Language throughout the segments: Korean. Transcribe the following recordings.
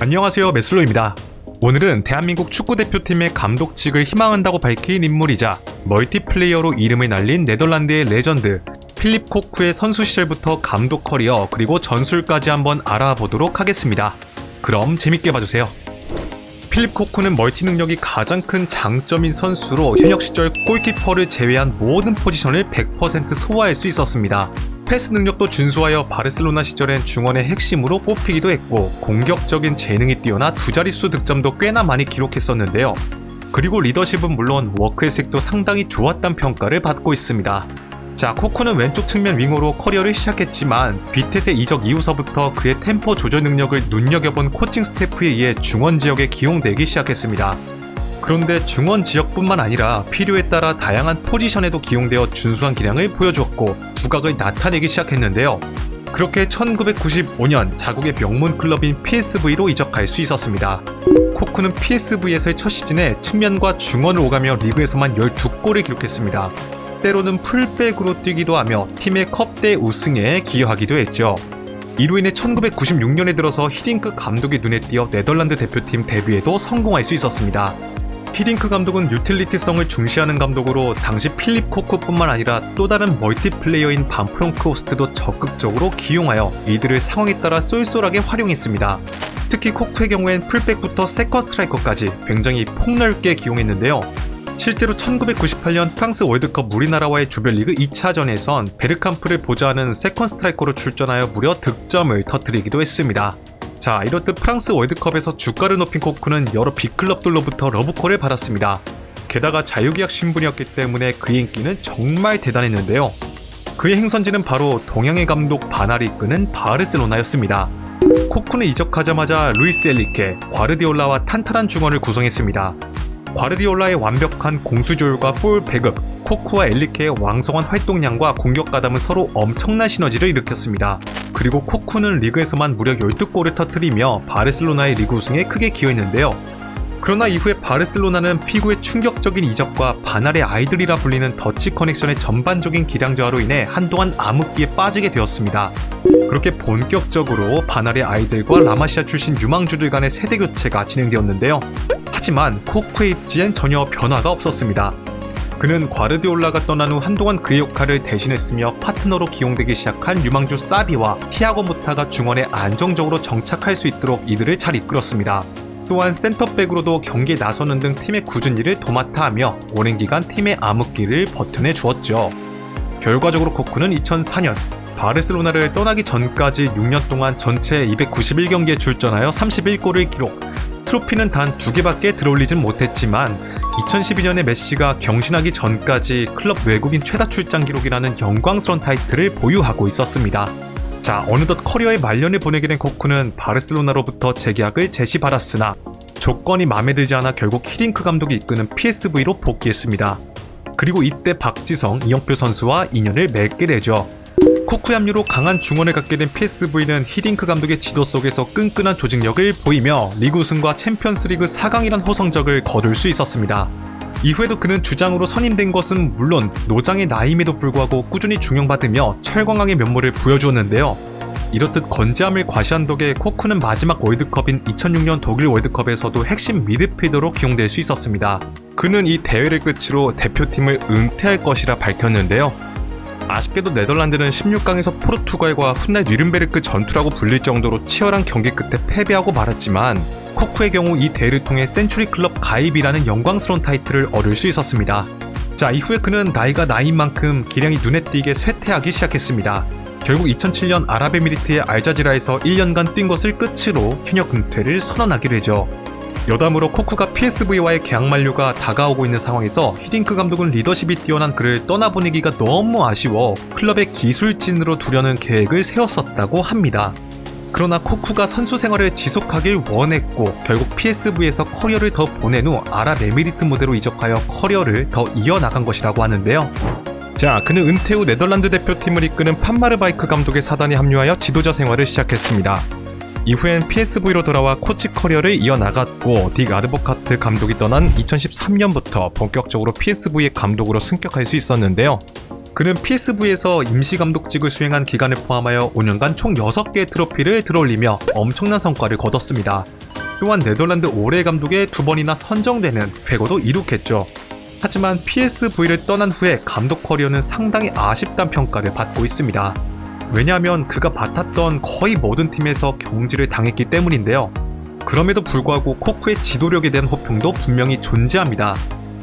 안녕하세요, 메슬로입니다. 오늘은 대한민국 축구대표팀의 감독직을 희망한다고 밝힌 인물이자 멀티플레이어로 이름을 날린 네덜란드의 레전드 필립 코쿠의 선수 시절부터 감독 커리어 그리고 전술까지 한번 알아보도록 하겠습니다. 그럼 재밌게 봐주세요. 필립 코쿠는 멀티 능력이 가장 큰 장점인 선수로 현역 시절 골키퍼를 제외한 모든 포지션을 100% 소화할 수 있었습니다. 패스 능력도 준수하여 바르셀로나 시절엔 중원의 핵심으로 뽑히기도 했고 공격적인 재능이 뛰어나 두 자릿수 득점도 꽤나 많이 기록했었는데요. 그리고 리더십은 물론 워크에색도 상당히 좋았다는 평가를 받고 있습니다. 자, 코쿠는 왼쪽 측면 윙어로 커리어를 시작했지만 비텟의 이적 이후서부터 그의 템포 조절 능력을 눈여겨본 코칭 스태프에 의해 중원 지역에 기용되기 시작했습니다. 그런데 중원 지역뿐만 아니라 필요에 따라 다양한 포지션에도 기용되어 준수한 기량을 보여주었고 두각을 나타내기 시작했는데요. 그렇게 1995년 자국의 명문 클럽인 PSV로 이적할 수 있었습니다. 코쿠는 PSV에서의 첫 시즌에 측면과 중원을 오가며 리그에서만 12골을 기록했습니다. 때로는 풀백으로 뛰기도 하며 팀의 컵대 우승에 기여하기도 했죠. 이로 인해 1996년에 들어서 히딩크 감독의 눈에 띄어 네덜란드 대표팀 데뷔에도 성공할 수 있었습니다. 히딩크 감독은 유틸리티성을 중시하는 감독으로 당시 필립 코쿠뿐만 아니라 또 다른 멀티플레이어인 반 프롱크호스트도 적극적으로 기용하여 이들을 상황에 따라 쏠쏠하게 활용했습니다. 특히 코쿠의 경우엔 풀백부터 세컨 스트라이커까지 굉장히 폭넓게 기용했는데요. 실제로 1998년 프랑스 월드컵 우리나라와의 조별리그 2차전에선 베르캄프를 보좌하는 세컨 스트라이커로 출전하여 무려 득점을 터뜨리기도 했습니다. 자, 이렇듯 프랑스 월드컵에서 주가를 높인 코쿠는 여러 빅클럽들로부터 러브콜을 받았습니다. 게다가 자유계약 신분이었기 때문에 그의 인기는 정말 대단했는데요. 그의 행선지는 바로 동양의 감독 바날이 이끄는 바르셀로나였습니다. 코쿠는 이적하자마자 루이스 엘리케, 과르디올라와 탄탄한 중원을 구성했습니다. 과르디올라의 완벽한 공수조율과 볼 배급, 코쿠와 엘리케의 왕성한 활동량과 공격 가담은 서로 엄청난 시너지를 일으켰습니다. 그리고 코쿠는 리그에서만 무려 12골을 터뜨리며 바르셀로나의 리그 우승에 크게 기여했는데요. 그러나 이후에 바르셀로나는 피구의 충격적인 이적과 바날의 아이들이라 불리는 더치 커넥션의 전반적인 기량 저하로 인해 한동안 암흑기에 빠지게 되었습니다. 그렇게 본격적으로 바날의 아이들과 라마시아 출신 유망주들 간의 세대 교체가 진행되었는데요. 하지만 코쿠의 입지엔 전혀 변화가 없었습니다. 그는 과르디올라가 떠난 후 한동안 그의 역할을 대신했으며 파트너로 기용되기 시작한 유망주 사비와 티아고 모타가 중원에 안정적으로 정착할 수 있도록 이들을 잘 이끌었습니다. 또한 센터백으로도 경기에 나서는 등 팀의 굳은 일을 도맡아 하며 오랜 기간 팀의 암흑기를 버텨내 주었죠. 결과적으로 코쿠는 2004년 바르셀로나를 떠나기 전까지 6년 동안 전체 291경기에 출전하여 31골을 기록, 트로피는 단 2개밖에 들어올리진 못했지만 2012년에 메시가 경신하기 전까지 클럽 외국인 최다 출장 기록이라는 영광스러운 타이틀을 보유하고 있었습니다. 자, 어느덧 커리어의 말년을 보내게 된 코쿠는 바르셀로나로부터 재계약을 제시받았으나 조건이 마음에 들지 않아 결국 히딩크 감독이 이끄는 PSV로 복귀했습니다. 그리고 이때 박지성, 이영표 선수와 인연을 맺게 되죠. 코쿠의 합류로 강한 중원을 갖게 된 PSV는 히딩크 감독의 지도 속에서 끈끈한 조직력을 보이며 리그 우승과 챔피언스리그 4강이란 호성적을 거둘 수 있었습니다. 이후에도 그는 주장으로 선임된 것은 물론 노장의 나이임에도 불구하고 꾸준히 중용받으며 철광왕의 면모를 보여주었는데요. 이렇듯 건재함을 과시한 덕에 코쿠는 마지막 월드컵인 2006년 독일 월드컵에서도 핵심 미드필더로 기용될 수 있었습니다. 그는 이 대회를 끝으로 대표팀을 은퇴할 것이라 밝혔는데요. 아쉽게도 네덜란드는 16강에서 포르투갈과 훗날 뉘른베르크 전투라고 불릴 정도로 치열한 경기 끝에 패배하고 말았지만 코쿠의 경우 이 대회를 통해 센츄리 클럽 가입이라는 영광스러운 타이틀을 얻을 수 있었습니다. 자, 이후에 그는 나이가 나인 만큼 기량이 눈에 띄게 쇠퇴하기 시작했습니다. 결국 2007년 아랍에미리트의 알자지라에서 1년간 뛴 것을 끝으로 현역 은퇴를 선언하기로 했죠. 여담으로 코쿠가 PSV와의 계약 만료가 다가오고 있는 상황에서 히딩크 감독은 리더십이 뛰어난 그를 떠나보내기가 너무 아쉬워 클럽의 기술진으로 두려는 계획을 세웠었다고 합니다. 그러나 코쿠가 선수 생활을 지속하길 원했고 결국 PSV에서 커리어를 더 보낸 후 아랍에미리트 무대로 이적하여 커리어를 더 이어나간 것이라고 하는데요. 자, 그는 은퇴 후 네덜란드 대표팀을 이끄는 판마르바이크 감독의 사단에 합류하여 지도자 생활을 시작했습니다. 이후엔 PSV로 돌아와 코치 커리어를 이어나갔고 딕 아드보카트 감독이 떠난 2013년부터 본격적으로 PSV의 감독으로 승격할 수 있었는데요. 그는 PSV에서 임시감독직을 수행한 기간을 포함하여 5년간 총 6개의 트로피를 들어올리며 엄청난 성과를 거뒀습니다. 또한 네덜란드 올해 감독에 2번이나 선정되는 쾌거도 이룩했죠. 하지만 PSV를 떠난 후에 감독 커리어는 상당히 아쉽다는 평가를 받고 있습니다. 왜냐하면 그가 맡았던 거의 모든 팀에서 경질을 당했기 때문인데요. 그럼에도 불구하고 코쿠의 지도력에 대한 호평도 분명히 존재합니다.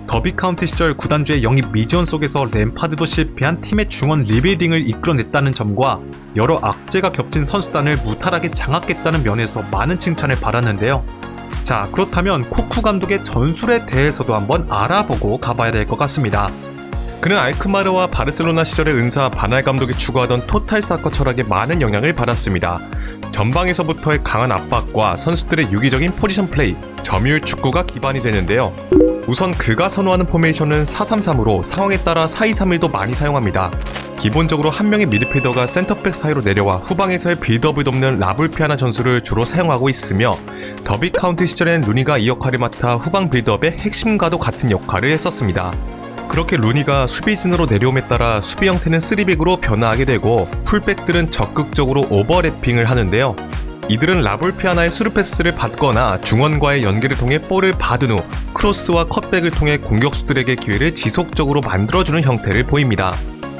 더비 카운티 시절 구단주의 영입 미지원 속에서 램파드도 실패한 팀의 중원 리빌딩을 이끌어냈다는 점과 여러 악재가 겹친 선수단을 무탈하게 장악했다는 면에서 많은 칭찬을 받았는데요. 자, 그렇다면 코쿠 감독의 전술에 대해서도 한번 알아보고 가봐야 될 것 같습니다. 그는 알크마르와 바르셀로나 시절의 은사 바날 감독이 추구하던 토탈 사커 철학에 많은 영향을 받았습니다. 전방에서부터의 강한 압박과 선수들의 유기적인 포지션 플레이, 점유율 축구가 기반이 되는데요. 우선 그가 선호하는 포메이션은 4-3-3으로 상황에 따라 4-2-3-1도 많이 사용합니다. 기본적으로 한 명의 미드필더가 센터백 사이로 내려와 후방에서의 빌드업을 돕는 라불피아나 전술을 주로 사용하고 있으며 더비 카운티 시절엔 루니가 이 역할을 맡아 후방 빌드업의 핵심과도 같은 역할을 했었습니다. 그렇게 루니가 수비진으로 내려옴에 따라 수비 형태는 3백으로 변화하게 되고 풀백들은 적극적으로 오버래핑을 하는데요. 이들은 라볼피아나의 스루패스를 받거나 중원과의 연계를 통해 볼을 받은 후 크로스와 컷백을 통해 공격수들에게 기회를 지속적으로 만들어주는 형태를 보입니다.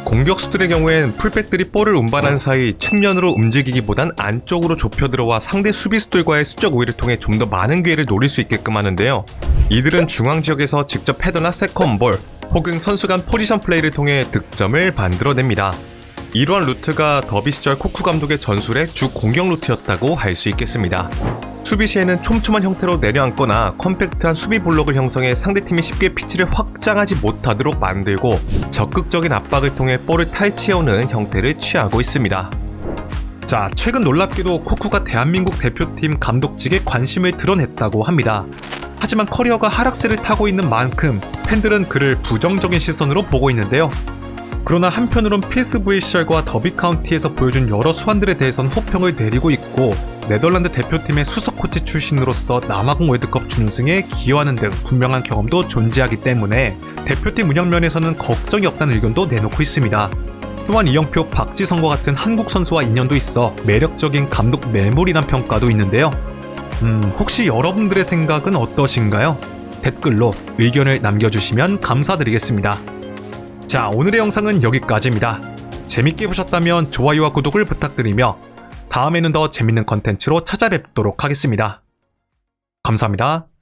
공격수들의 경우엔 풀백들이 볼을 운반한 사이 측면으로 움직이기보단 안쪽으로 좁혀 들어와 상대 수비수들과의 수적 우위를 통해 좀 더 많은 기회를 노릴 수 있게끔 하는데요. 이들은 중앙 지역에서 직접 헤더나 세컨볼 혹은 선수 간 포지션 플레이를 통해 득점을 만들어냅니다. 이러한 루트가 더비 시절 코쿠 감독의 전술의 주 공격 루트였다고 할 수 있겠습니다. 수비 시에는 촘촘한 형태로 내려앉거나 컴팩트한 수비 블록을 형성해 상대팀이 쉽게 피치를 확장하지 못하도록 만들고 적극적인 압박을 통해 볼을 탈취해오는 형태를 취하고 있습니다. 자, 최근 놀랍게도 코쿠가 대한민국 대표팀 감독직에 관심을 드러냈다고 합니다. 하지만 커리어가 하락세를 타고 있는 만큼 팬들은 그를 부정적인 시선으로 보고 있는데요. 그러나 한편으론 PSV 시절과 더비 카운티에서 보여준 여러 수완들에 대해선 호평을 내리고 있고 네덜란드 대표팀의 수석 코치 출신으로서 남아공 월드컵 준우승에 기여하는 등 분명한 경험도 존재하기 때문에 대표팀 운영 면에서는 걱정이 없다는 의견도 내놓고 있습니다. 또한 이영표, 박지성과 같은 한국 선수와 인연도 있어 매력적인 감독 매물이란 평가도 있는데요. 혹시 여러분들의 생각은 어떠신가요? 댓글로 의견을 남겨주시면 감사드리겠습니다. 자, 오늘의 영상은 여기까지입니다. 재밌게 보셨다면 좋아요와 구독을 부탁드리며 다음에는 더 재밌는 컨텐츠로 찾아뵙도록 하겠습니다. 감사합니다.